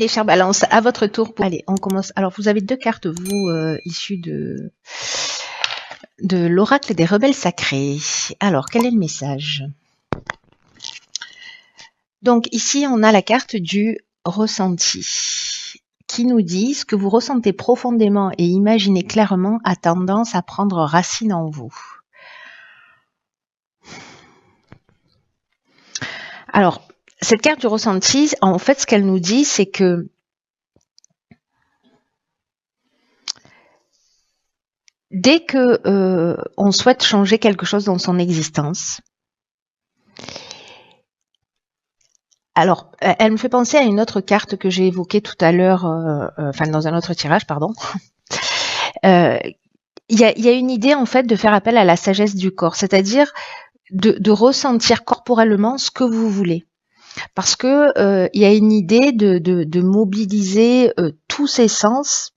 Les chers balances, à votre tour. Allez, on commence. Alors, vous avez deux cartes, vous, issues de l'oracle des rebelles sacrés. Alors, quel est le message? Donc, ici, on a la carte du ressenti qui nous dit ce que vous ressentez profondément et imaginez clairement a tendance à prendre racine en vous. Alors, cette carte du ressenti, en fait, ce qu'elle nous dit, c'est que dès que on souhaite changer quelque chose dans son existence, alors, elle me fait penser à une autre carte que j'ai évoquée tout à l'heure, enfin dans un autre tirage, pardon. Il y a une idée en fait de faire appel à la sagesse du corps, c'est-à-dire de ressentir corporellement ce que vous voulez. Parce que il y a une idée de mobiliser tous ses sens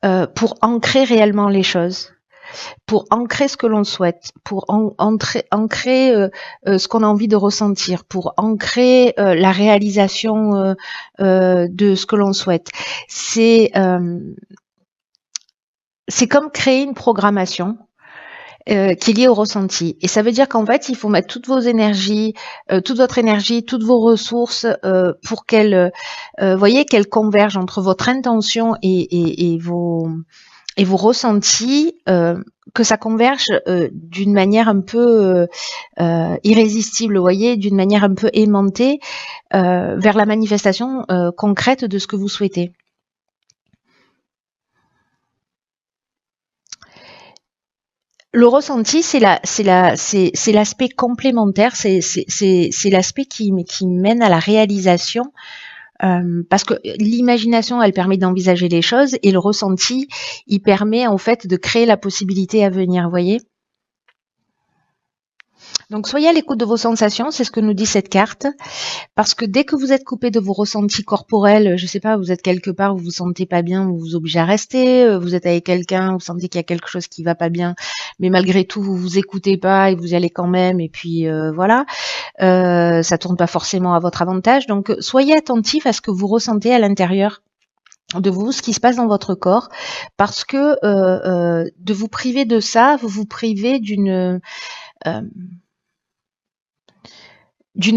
pour ancrer réellement les choses, pour ancrer ce que l'on souhaite, pour ancrer ce qu'on a envie de ressentir, pour ancrer la réalisation de ce que l'on souhaite. C'est comme créer une programmation qui est liée au ressenti. Et ça veut dire qu'en fait, il faut mettre toutes vos énergies, toute votre énergie, toutes vos ressources pour qu'elles convergent entre votre intention et vos ressentis, que ça converge d'une manière un peu irrésistible, vous voyez, d'une manière un peu aimantée vers la manifestation concrète de ce que vous souhaitez. Le ressenti, c'est l'aspect complémentaire, c'est l'aspect qui mène à la réalisation, parce que l'imagination, elle permet d'envisager les choses, et le ressenti, il permet en fait de créer la possibilité à venir, vous voyez. Donc soyez à l'écoute de vos sensations, c'est ce que nous dit cette carte, parce que dès que vous êtes coupé de vos ressentis corporels, je sais pas, vous êtes quelque part, vous vous sentez pas bien, vous vous obligez à rester, vous êtes avec quelqu'un, vous sentez qu'il y a quelque chose qui va pas bien, mais malgré tout vous vous écoutez pas et vous y allez quand même, et puis voilà, ça tourne pas forcément à votre avantage. Donc soyez attentif à ce que vous ressentez à l'intérieur de vous, ce qui se passe dans votre corps, parce que de vous priver de ça, vous vous privez d'une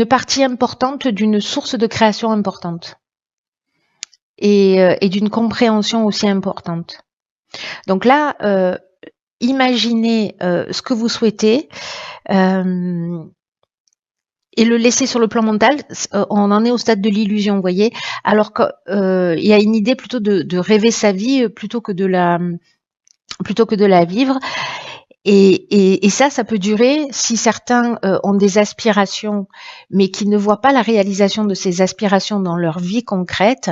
partie importante, d'une source de création importante et d'une compréhension aussi importante. Donc là, imaginez ce que vous souhaitez et le laisser sur le plan mental. On en est au stade de l'illusion, vous voyez, alors qu'il y a une idée plutôt de rêver sa vie plutôt que de la vivre. Et ça peut durer si certains ont des aspirations, mais qui ne voient pas la réalisation de ces aspirations dans leur vie concrète.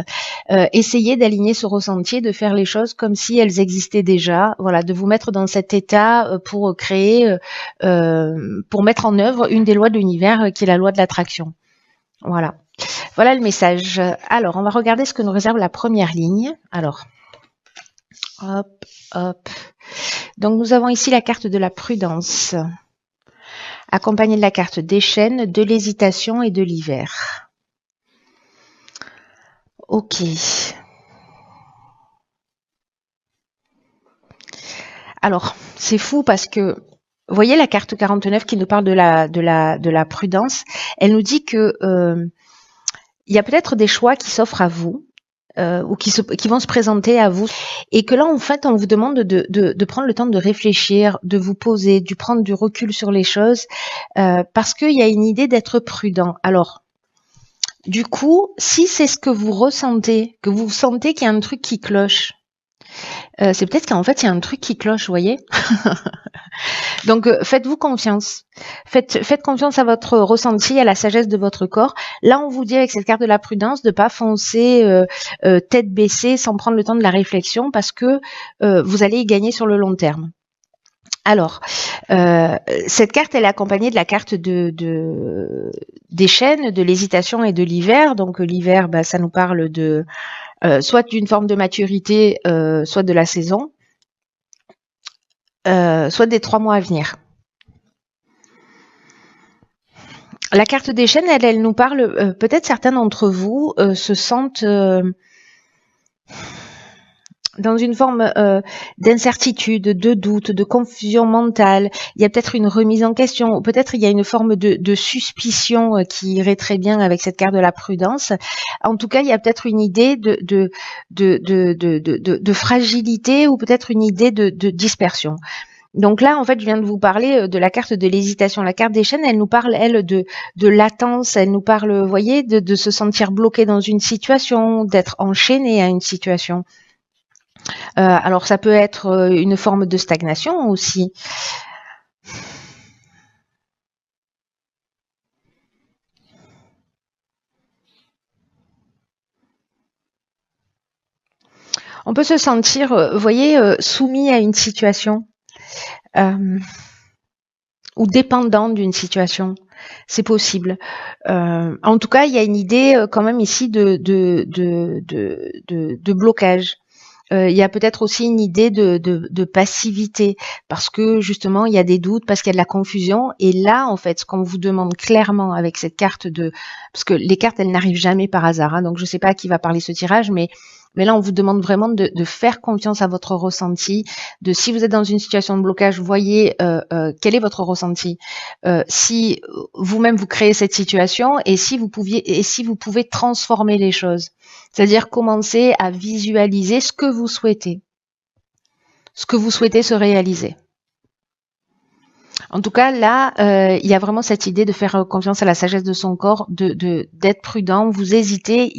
Essayez d'aligner ce ressenti, de faire les choses comme si elles existaient déjà. Voilà, de vous mettre dans cet état pour créer, pour mettre en œuvre une des lois de l'univers qui est la loi de l'attraction. Voilà. Voilà le message. Alors, on va regarder ce que nous réserve la première ligne. Alors, hop, hop. Donc nous avons ici la carte de la prudence, accompagnée de la carte des chênes, de l'hésitation et de l'hiver. Ok. Alors, c'est fou parce que, vous voyez la carte 49 qui nous parle de la prudence, elle nous dit que il y a peut-être des choix qui s'offrent à vous, ou qui vont se présenter à vous, et que là en fait on vous demande de prendre le temps de réfléchir, de vous poser, de prendre du recul sur les choses, parce qu'il y a une idée d'être prudent. Alors du coup, si c'est ce que vous ressentez, que vous sentez qu'il y a un truc qui cloche, c'est peut-être qu'en fait il y a un truc qui cloche, vous voyez. Donc faites-vous confiance. Faites confiance à votre ressenti, à la sagesse de votre corps. Là, on vous dit avec cette carte de la prudence de pas foncer tête baissée sans prendre le temps de la réflexion, parce que vous allez y gagner sur le long terme. Alors, cette carte, elle est accompagnée de la carte des chênes, de l'hésitation et de l'hiver. Donc l'hiver, ça nous parle de soit d'une forme de maturité, soit de la saison, soit des 3 mois à venir. La carte des chaînes, elle nous parle, peut-être certains d'entre vous se sentent dans une forme d'incertitude, de doute, de confusion mentale. Il y a peut-être une remise en question, ou peut-être il y a une forme de suspicion qui irait très bien avec cette carte de la prudence. En tout cas, il y a peut-être une idée de fragilité ou peut-être une idée de dispersion. Donc là, en fait, je viens de vous parler de la carte de l'hésitation. La carte des chaînes, elle nous parle, elle, de latence. Elle nous parle, vous voyez, de se sentir bloqué dans une situation, d'être enchaîné à une situation. Alors ça peut être une forme de stagnation aussi. On peut se sentir, vous voyez, soumis à une situation ou dépendant d'une situation. C'est possible. En tout cas, il y a une idée quand même ici de blocage. Il y a peut-être aussi une idée de passivité parce que justement il y a des doutes, parce qu'il y a de la confusion. Et là, en fait, ce qu'on vous demande clairement avec cette carte parce que les cartes elles n'arrivent jamais par hasard, hein, donc je sais pas à qui va parler ce tirage, mais là on vous demande vraiment de faire confiance à votre ressenti. Si vous êtes dans une situation de blocage, voyez quel est votre ressenti. Si vous-même vous créez cette situation et si vous pouvez transformer les choses. C'est-à-dire commencer à visualiser ce que vous souhaitez se réaliser. En tout cas, là, il y a vraiment cette idée de faire confiance à la sagesse de son corps, d'être prudent. Vous hésitez.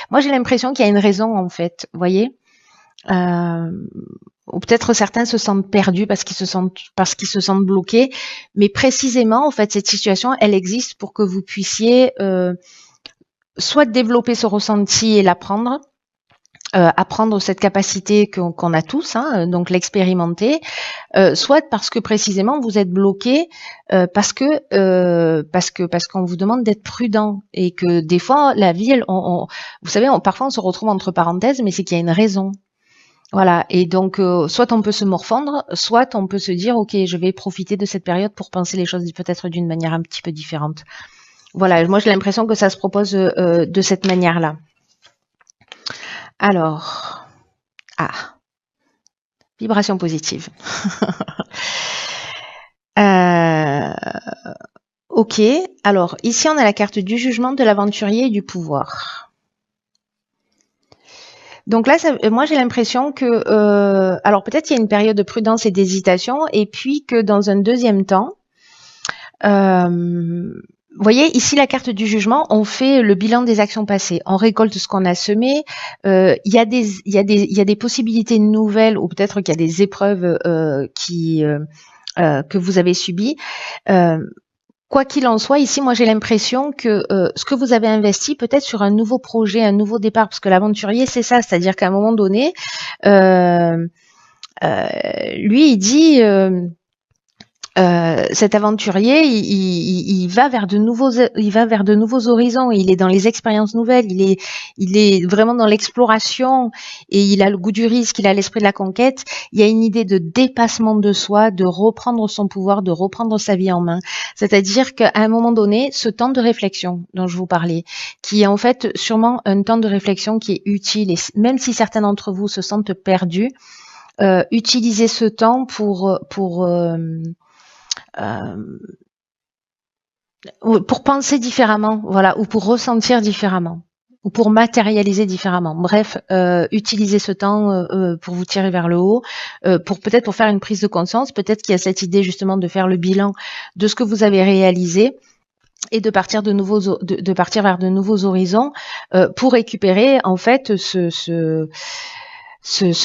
Moi, j'ai l'impression qu'il y a une raison en fait. Vous voyez, ou peut-être certains se sentent perdus parce qu'ils se sentent bloqués. Mais précisément, en fait, cette situation, elle existe pour que vous puissiez soit développer ce ressenti et l'apprendre, apprendre cette capacité qu'on a tous, hein, donc l'expérimenter, soit parce que précisément vous êtes bloqué parce qu'on vous demande d'être prudent et que des fois la vie, vous savez, parfois on se retrouve entre parenthèses, mais c'est qu'il y a une raison. Voilà, et donc soit on peut se morfondre, soit on peut se dire ok, je vais profiter de cette période pour penser les choses peut-être d'une manière un petit peu différente. Voilà, moi j'ai l'impression que ça se propose de cette manière-là. Alors, vibration positive. Ok, alors ici on a la carte du jugement, de l'aventurier et du pouvoir. Donc là, moi j'ai l'impression que, alors peut-être il y a une période de prudence et d'hésitation, et puis que dans un deuxième temps, vous voyez, ici, la carte du jugement, on fait le bilan des actions passées. On récolte ce qu'on a semé. Il y a des possibilités nouvelles, ou peut-être qu'il y a des épreuves que vous avez subies. Quoi qu'il en soit, ici, moi, j'ai l'impression que ce que vous avez investi, peut-être sur un nouveau projet, un nouveau départ, parce que l'aventurier, c'est ça, c'est-à-dire qu'à un moment donné, lui, il dit... cet aventurier, il va vers de nouveaux horizons. Il est dans les expériences nouvelles. Il est vraiment dans l'exploration et il a le goût du risque. Il a l'esprit de la conquête. Il y a une idée de dépassement de soi, de reprendre son pouvoir, de reprendre sa vie en main. C'est-à-dire qu'à un moment donné, ce temps de réflexion dont je vous parlais, qui est en fait sûrement un temps de réflexion qui est utile, et même si certains d'entre vous se sentent perdus, utilisez ce temps pour penser différemment, voilà, ou pour ressentir différemment, ou pour matérialiser différemment. Bref, utilisez ce temps pour vous tirer vers le haut, pour faire une prise de conscience. Peut-être qu'il y a cette idée justement de faire le bilan de ce que vous avez réalisé et de partir vers de nouveaux horizons pour récupérer en fait ce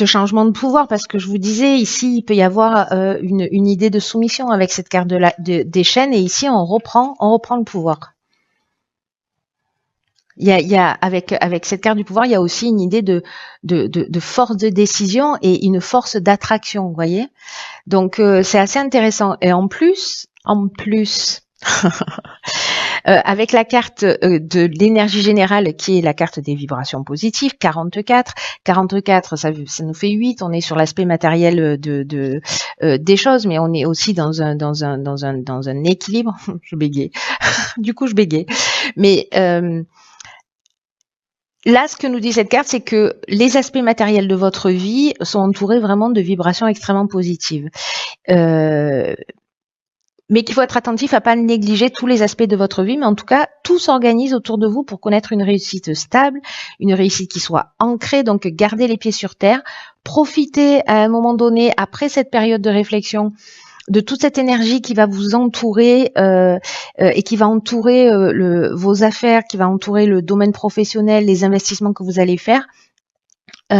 changement de pouvoir, parce que je vous disais ici il peut y avoir une idée de soumission avec cette carte des chaînes, et ici on reprend le pouvoir. Il y a avec cette carte du pouvoir, il y a aussi une idée de force de décision et une force d'attraction, vous voyez. Donc c'est assez intéressant. Et en plus Avec la carte de l'énergie générale qui est la carte des vibrations positives, 44. 44, ça nous fait 8. On est sur l'aspect matériel des choses, mais on est aussi dans un équilibre. Je bégaye. Du coup, je bégaye. Mais là, ce que nous dit cette carte, c'est que les aspects matériels de votre vie sont entourés vraiment de vibrations extrêmement positives. Mais qu'il faut être attentif à pas négliger tous les aspects de votre vie, mais en tout cas, tout s'organise autour de vous pour connaître une réussite stable, une réussite qui soit ancrée, donc gardez les pieds sur terre, profitez à un moment donné, après cette période de réflexion, de toute cette énergie qui va vous entourer et qui va entourer vos affaires, qui va entourer le domaine professionnel, les investissements que vous allez faire, et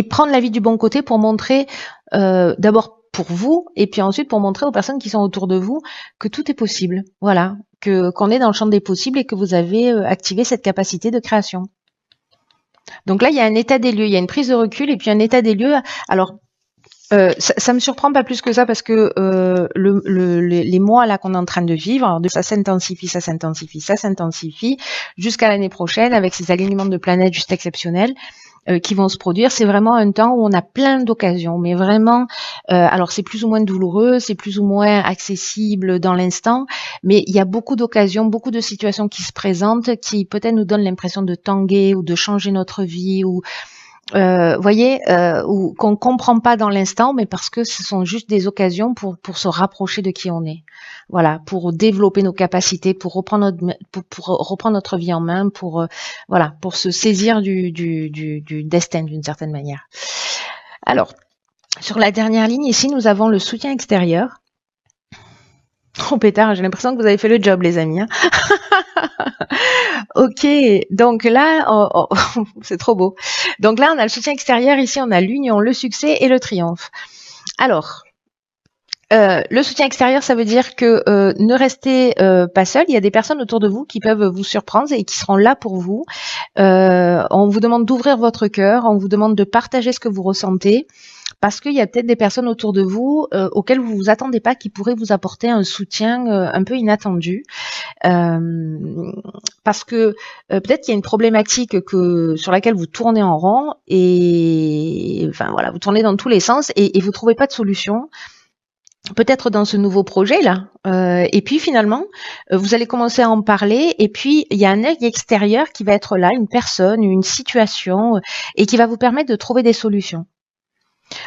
prendre la vie du bon côté pour montrer d'abord pour vous et puis ensuite pour montrer aux personnes qui sont autour de vous que tout est possible. Voilà, qu'on est dans le champ des possibles et que vous avez activé cette capacité de création. Donc là, il y a un état des lieux, il y a une prise de recul et puis un état des lieux. Alors, ça me surprend pas plus que ça parce que les mois là qu'on est en train de vivre, ça s'intensifie, ça s'intensifie, ça s'intensifie jusqu'à l'année prochaine avec ces alignements de planètes juste exceptionnels. Qui vont se produire, c'est vraiment un temps où on a plein d'occasions, mais vraiment, alors c'est plus ou moins douloureux, c'est plus ou moins accessible dans l'instant, mais il y a beaucoup d'occasions, beaucoup de situations qui se présentent, qui peut-être nous donnent l'impression de tanguer ou de changer notre vie, ou voyez, ou qu'on comprend pas dans l'instant, mais parce que ce sont juste des occasions pour se rapprocher de qui on est. Voilà, pour développer nos capacités, pour reprendre notre vie en main, pour se saisir du destin d'une certaine manière. Alors, sur la dernière ligne ici, nous avons le soutien extérieur. Oh pétard, j'ai l'impression que vous avez fait le job, les amis. Hein. Ok, donc là, c'est trop beau. Donc là, on a le soutien extérieur. Ici, on a l'union, le succès et le triomphe. Alors, le soutien extérieur, ça veut dire que ne restez pas seul. Il y a des personnes autour de vous qui peuvent vous surprendre et qui seront là pour vous. On vous demande d'ouvrir votre cœur, on vous demande de partager ce que vous ressentez, parce qu'il y a peut-être des personnes autour de vous auxquelles vous vous attendez pas, qui pourraient vous apporter un soutien un peu inattendu. Parce que peut-être qu'il y a une problématique sur laquelle vous tournez en rond et enfin voilà, vous tournez dans tous les sens et vous trouvez pas de solution. Peut-être dans ce nouveau projet là, et puis finalement vous allez commencer à en parler et puis il y a un œil extérieur qui va être là, une personne, une situation, et qui va vous permettre de trouver des solutions.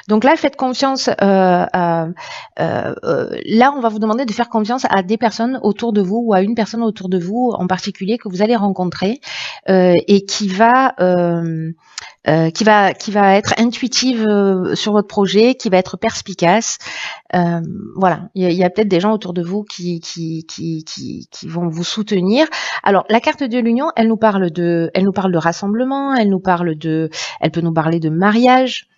Donc là, faites confiance. Là, on va vous demander de faire confiance à des personnes autour de vous ou à une personne autour de vous en particulier que vous allez rencontrer et qui va être intuitive sur votre projet, qui va être perspicace. Voilà, il y a peut-être des gens autour de vous qui vont vous soutenir. Alors, la carte de l'union, elle nous parle de rassemblement, elle peut nous parler de mariage.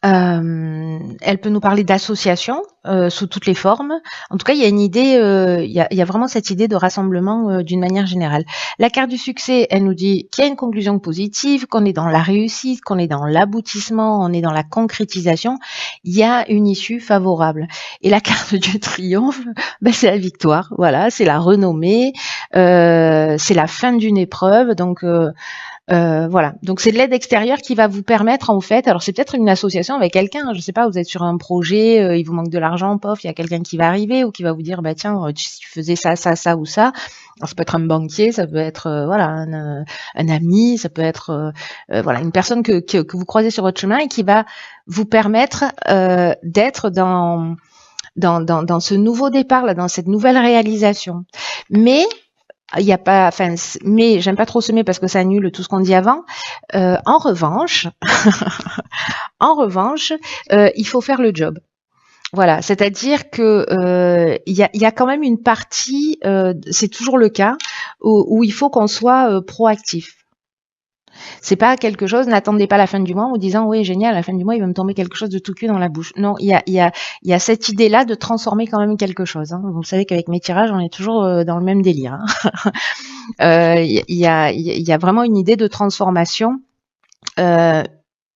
Elle peut nous parler d'association sous toutes les formes. En tout cas, il y a une idée, il y a vraiment cette idée de rassemblement d'une manière générale. La carte du succès, elle nous dit qu'il y a une conclusion positive, qu'on est dans la réussite, qu'on est dans l'aboutissement, on est dans la concrétisation. Il y a une issue favorable. Et la carte du triomphe, c'est la victoire. Voilà, c'est la renommée, c'est la fin d'une épreuve. Donc voilà, donc c'est de l'aide extérieure qui va vous permettre en fait, alors c'est peut-être une association avec quelqu'un, je sais pas, vous êtes sur un projet, il vous manque de l'argent, pof, il y a quelqu'un qui va arriver ou qui va vous dire bah tiens, si tu faisais ça, ça, ça ou ça. Alors, ça peut être un banquier, ça peut être un ami, ça peut être voilà, une personne que vous croisez sur votre chemin et qui va vous permettre d'être dans ce nouveau départ là, dans cette nouvelle réalisation. Mais il y a pas, enfin, mais j'aime pas trop semer parce que ça annule tout ce qu'on dit avant. En revanche, il faut faire le job. Voilà, c'est-à-dire que il y a quand même une partie, c'est toujours le cas, où il faut qu'on soit proactif. C'est pas quelque chose, n'attendez pas la fin du mois en vous disant oui génial, à la fin du mois il va me tomber quelque chose de tout cuit dans la bouche. Non, il y a cette idée-là de transformer quand même quelque chose. Hein. Vous savez qu'avec mes tirages, on est toujours dans le même délire. Hein. Il y a vraiment une idée de transformation.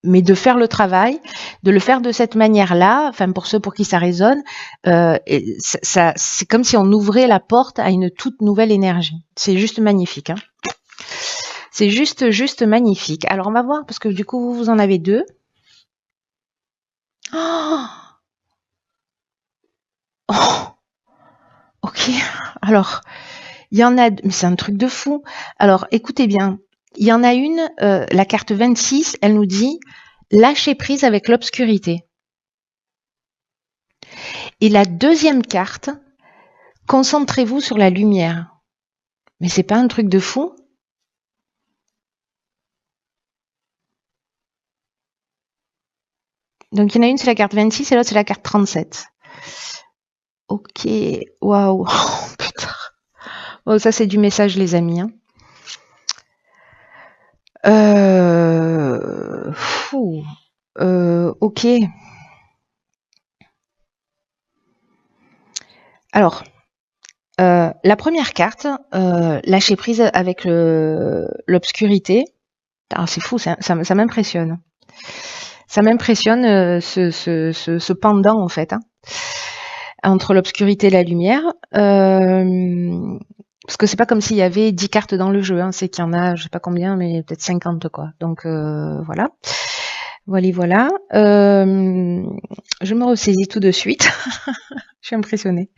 mais de faire le travail, de le faire de cette manière-là, enfin pour ceux pour qui ça résonne, c'est comme si on ouvrait la porte à une toute nouvelle énergie. C'est juste magnifique. Hein. C'est juste magnifique. Alors on va voir, parce que du coup vous en avez deux. Oh, oh, ok. Alors, il y en a, mais c'est un truc de fou. Alors écoutez bien, il y en a une, la carte 26, elle nous dit lâcher prise avec l'obscurité. Et la deuxième carte, concentrez-vous sur la lumière. Mais c'est pas un truc de fou? Donc il y en a une, c'est la carte 26 et l'autre, c'est la carte 37. Ok, waouh, oh, putain. Oh, ça, c'est du message, les amis. Hein. Fou. Ok. Alors, la première carte, lâcher prise avec l'obscurité. C'est fou, ça m'impressionne. Ça m'impressionne ce pendant en fait, hein, entre l'obscurité et la lumière. Parce que c'est pas comme s'il y avait 10 cartes dans le jeu, hein, c'est qu'il y en a, je sais pas combien, mais peut-être 50 quoi. Donc voilà. Voilà. Je me ressaisis tout de suite. Je suis impressionnée.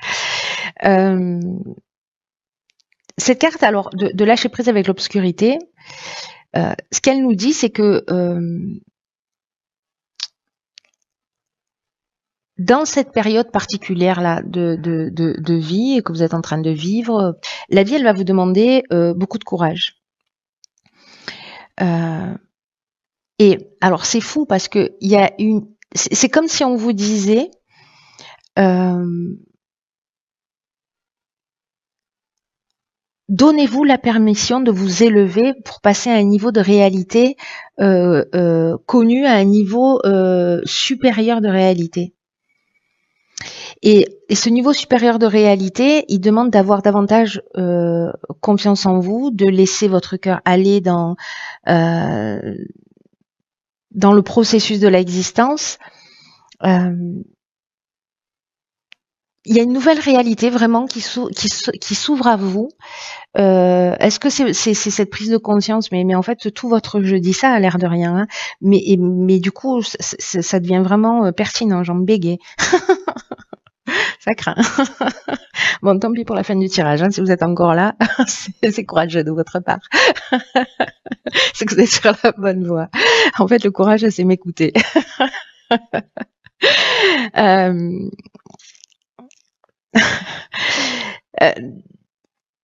Cette carte, alors, de lâcher prise avec l'obscurité, ce qu'elle nous dit, c'est que dans cette période particulière-là de vie que vous êtes en train de vivre, la vie, elle va vous demander beaucoup de courage. Et alors, c'est fou parce que il y a c'est comme si on vous disait donnez-vous la permission de vous élever pour passer à un niveau de réalité connu, à un niveau supérieur de réalité. Et ce niveau supérieur de réalité, il demande d'avoir davantage confiance en vous, de laisser votre cœur aller dans le processus de l'existence. Il y a une nouvelle réalité vraiment qui s'ouvre à vous. Est-ce que c'est cette prise de conscience, mais en fait tout votre je dis ça a l'air de rien, hein, mais du coup ça devient vraiment pertinent, j'en bégaye. Ça craint. Bon, tant pis pour la fin du tirage, hein, si vous êtes encore là, c'est courageux de votre part. C'est que vous êtes sur la bonne voie. En fait, le courage, c'est m'écouter.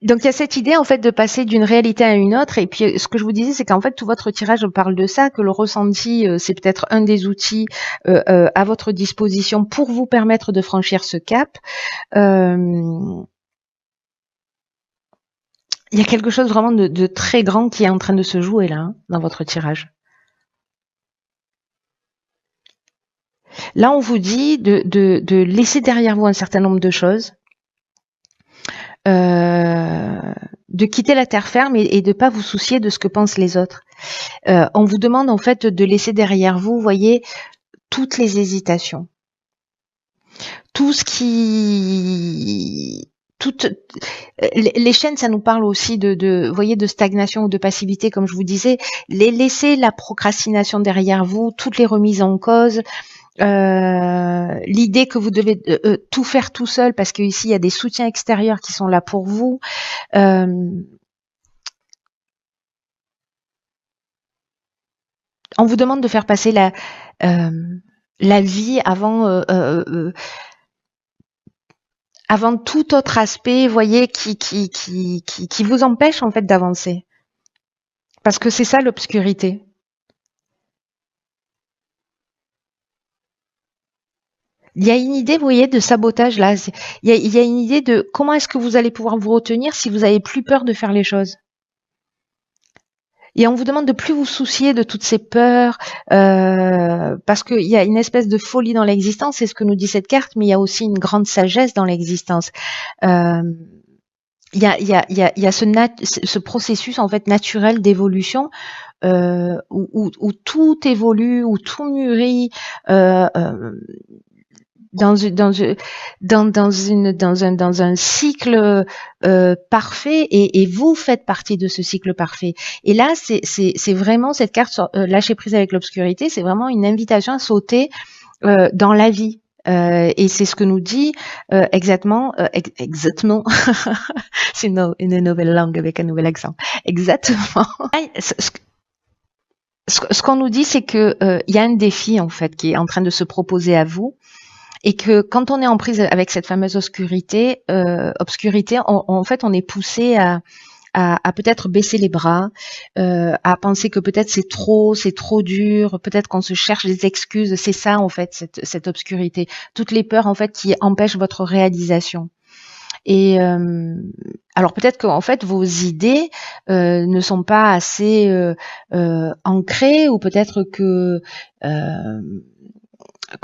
Donc il y a cette idée en fait de passer d'une réalité à une autre, et puis ce que je vous disais, c'est qu'en fait tout votre tirage parle de ça, que le ressenti c'est peut-être un des outils à votre disposition pour vous permettre de franchir ce cap. Il y a quelque chose vraiment de très grand qui est en train de se jouer là, hein, dans votre tirage. Là, on vous dit de laisser derrière vous un certain nombre de choses, de quitter la terre ferme et de pas vous soucier de ce que pensent les autres. On vous demande en fait de laisser derrière vous, voyez, toutes les hésitations, tout ce qui, toutes les chaînes, ça nous parle aussi voyez, de stagnation ou de passivité, comme je vous disais. Laisser la procrastination derrière vous, toutes les remises en cause. L'idée que vous devez tout faire tout seul parce qu'ici il y a des soutiens extérieurs qui sont là pour vous. On vous demande de faire passer la vie avant tout autre aspect, voyez, qui vous empêche en fait d'avancer. Parce que c'est ça l'obscurité. Il y a une idée, vous voyez, de sabotage là. Il y a une idée de comment est-ce que vous allez pouvoir vous retenir si vous avez plus peur de faire les choses. Et on vous demande de plus vous soucier de toutes ces peurs, parce qu'il y a une espèce de folie dans l'existence, c'est ce que nous dit cette carte, mais il y a aussi une grande sagesse dans l'existence. Il y a ce processus en fait naturel d'évolution où tout évolue, où tout mûrit, euh, euh, dans, dans un cycle parfait, et vous faites partie de ce cycle parfait. Et là, c'est vraiment cette carte lâcher prise avec l'obscurité, c'est vraiment une invitation à sauter dans la vie. Et c'est ce que nous dit exactement, c'est une nouvelle langue avec un nouvel accent. Exactement. Ce qu'on nous dit, c'est que il y a un défi en fait qui est en train de se proposer à vous, et que quand on est en prise avec cette fameuse obscurité, en fait, on est poussé à peut-être baisser les bras, à penser que peut-être c'est trop dur, peut-être qu'on se cherche des excuses. C'est ça en fait, cette obscurité, toutes les peurs en fait qui empêchent votre réalisation. Et alors peut-être qu'en fait vos idées ne sont pas assez ancrées, ou peut-être que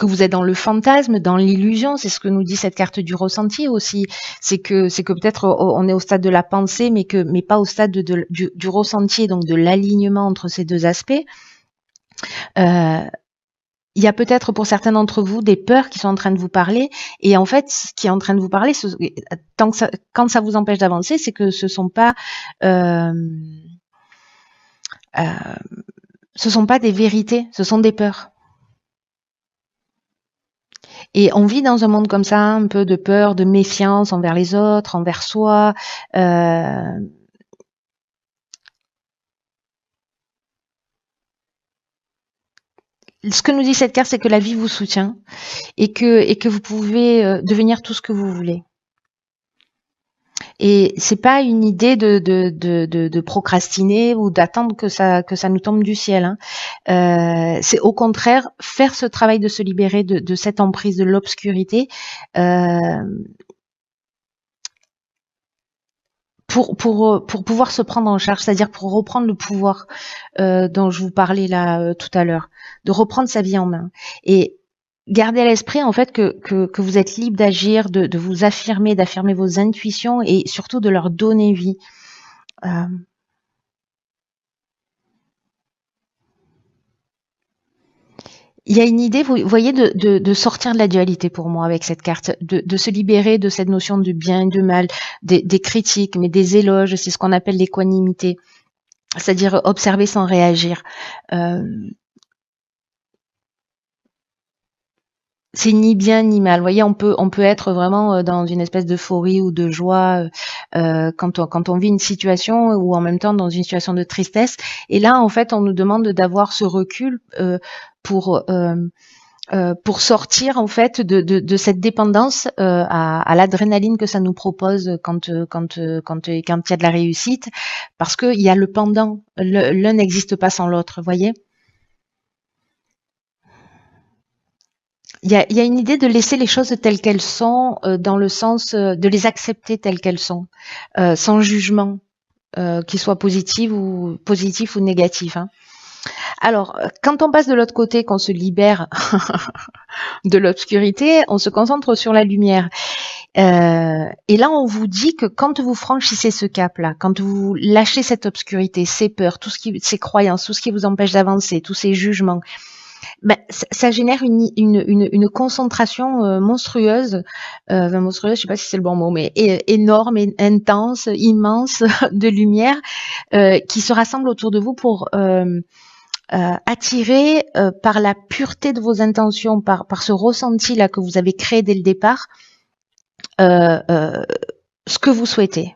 vous êtes dans le fantasme, dans l'illusion. C'est ce que nous dit cette carte du ressenti aussi. C'est que peut-être on est au stade de la pensée, mais pas au stade du ressenti, donc de l'alignement entre ces deux aspects. Il y a peut-être pour certains d'entre vous des peurs qui sont en train de vous parler, et en fait, ce qui est en train de vous parler, quand ça vous empêche d'avancer, c'est que ce sont pas des vérités, ce sont des peurs. Et on vit dans un monde comme ça, un peu de peur, de méfiance envers les autres, envers soi. Ce que nous dit cette carte, c'est que la vie vous soutient, et que vous pouvez devenir tout ce que vous voulez. Et c'est pas une idée de procrastiner ou d'attendre que ça nous tombe du ciel, hein. C'est au contraire faire ce travail de se libérer de cette emprise de l'obscurité, pour pouvoir se prendre en charge, c'est-à-dire pour reprendre le pouvoir dont je vous parlais là tout à l'heure, de reprendre sa vie en main. Et gardez à l'esprit en fait que vous êtes libre d'agir, de vous affirmer, d'affirmer vos intuitions, et surtout de leur donner vie. Il y a une idée, vous voyez, de sortir de la dualité pour moi avec cette carte, de se libérer de cette notion de bien et de mal, des critiques, mais des éloges. C'est ce qu'on appelle l'équanimité, c'est-à-dire observer sans réagir. C'est ni bien ni mal. Vous voyez, on peut être vraiment dans une espèce d'euphorie ou de joie quand on vit une situation, ou en même temps dans une situation de tristesse. Et là, en fait, on nous demande d'avoir ce recul pour sortir en fait de cette dépendance à l'adrénaline que ça nous propose quand il y a de la réussite, parce qu'il y a le pendant. L'un n'existe pas sans l'autre, vous voyez. Il y a une idée de laisser les choses telles qu'elles sont, dans le sens de les accepter telles qu'elles sont, sans jugement, qu'il soit positif ou négatif, hein. Alors, quand on passe de l'autre côté, qu'on se libère de l'obscurité, on se concentre sur la lumière. Et là, on vous dit que quand vous franchissez ce cap-là, quand vous lâchez cette obscurité, ces peurs, ces croyances, tout ce qui vous empêche d'avancer, tous ces jugements, ben, ça génère une concentration monstrueuse, monstrueuse, je sais pas si c'est le bon mot, mais énorme, et intense, immense de lumière qui se rassemble autour de vous pour attirer par la pureté de vos intentions, par ce ressenti là que vous avez créé dès le départ, ce que vous souhaitez.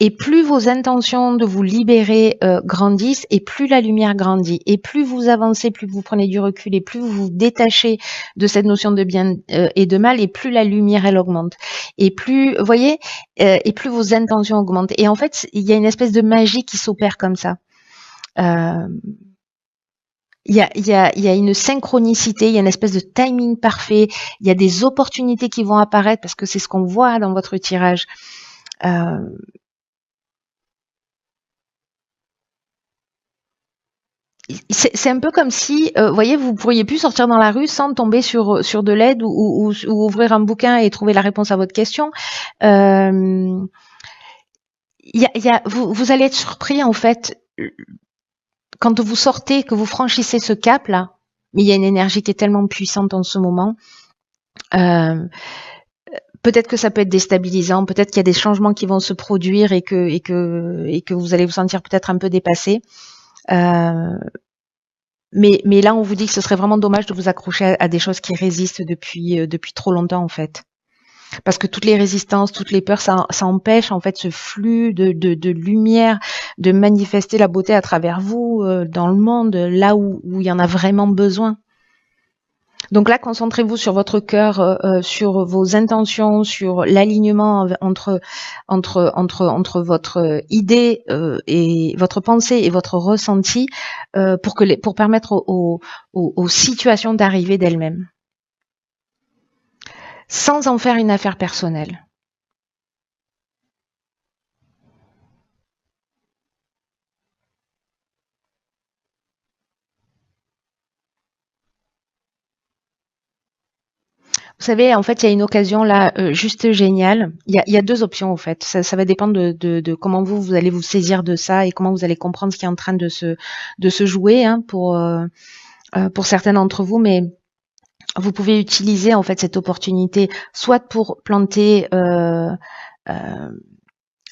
Et plus vos intentions de vous libérer grandissent, et plus la lumière grandit, et plus vous avancez, plus vous prenez du recul, et plus vous vous détachez de cette notion de bien et de mal, et plus la lumière elle augmente, et plus, vous voyez, et plus vos intentions augmentent. Et en fait, il y a une espèce de magie qui s'opère comme ça. Il y a une synchronicité, il y a une espèce de timing parfait, il y a des opportunités qui vont apparaître, parce que c'est ce qu'on voit dans votre tirage. C'est un peu comme si, vous voyez, vous pourriez plus sortir dans la rue sans tomber sur de l'aide, ou ouvrir un bouquin et trouver la réponse à votre question. Vous allez être surpris en fait quand vous sortez, que vous franchissez ce cap-là, mais il y a une énergie qui est tellement puissante en ce moment, peut-être que ça peut être déstabilisant, peut-être qu'il y a des changements qui vont se produire et que vous allez vous sentir peut-être un peu dépassé. Mais là, on vous dit que ce serait vraiment dommage de vous accrocher à des choses qui résistent depuis trop longtemps, en fait. Parce que toutes les résistances, toutes les peurs, ça empêche en fait ce flux de lumière, de manifester la beauté à travers vous, dans le monde, là où il y en a vraiment besoin. Donc là, concentrez-vous sur votre cœur, sur vos intentions, sur l'alignement entre votre idée et votre pensée et votre ressenti, pour permettre aux situations d'arriver d'elles-mêmes, sans en faire une affaire personnelle. Vous savez, en fait, il y a une occasion là, juste géniale. Il y a 2 options, en fait. Ça va dépendre de comment vous allez vous saisir de ça et comment vous allez comprendre ce qui est en train de se jouer, hein, pour certains d'entre vous. Mais vous pouvez utiliser, en fait, cette opportunité soit pour planter,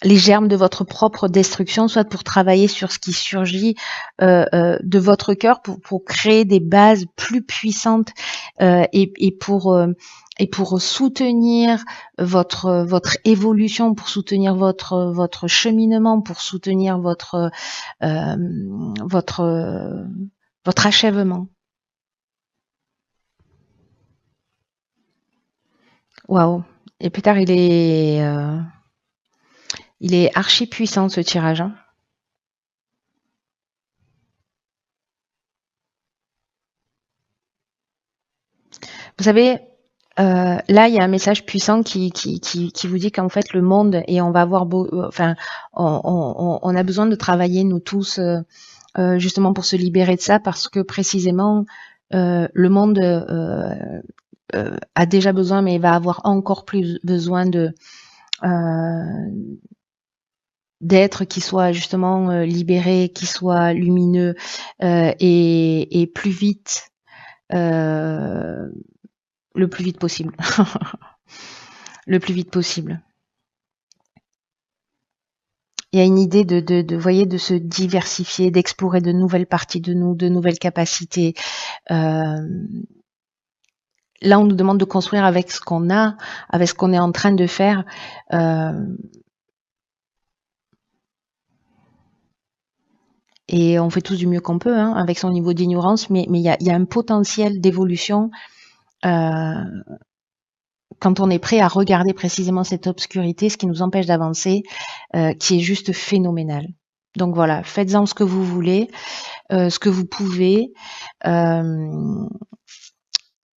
les germes de votre propre destruction, soit pour travailler sur ce qui surgit de votre cœur pour créer des bases plus puissantes, et pour soutenir votre évolution, pour soutenir votre cheminement, pour soutenir euh, votre votre achèvement. Waouh. Et plus tard, il est archi puissant, ce tirage, hein. Vous savez, là, il y a un message puissant qui vous dit qu'en fait, le monde, et on va avoir enfin, on a besoin de travailler, nous tous, justement pour se libérer de ça, parce que précisément, le monde a déjà besoin, mais il va avoir encore plus besoin d'êtres qui soient justement libérés, qui soient lumineux, et plus vite, le plus vite possible. Le plus vite possible. Il y a une idée voyez, de se diversifier, d'explorer de nouvelles parties de nous, de nouvelles capacités. Là, on nous demande de construire avec ce qu'on a, avec ce qu'on est en train de faire. Et on fait tous du mieux qu'on peut, hein, avec son niveau d'ignorance, mais il y a un potentiel d'évolution quand on est prêt à regarder précisément cette obscurité, ce qui nous empêche d'avancer, qui est juste phénoménal. Donc voilà, faites-en ce que vous voulez, ce que vous pouvez,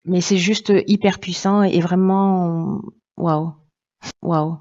mais c'est juste hyper puissant et vraiment waouh, waouh.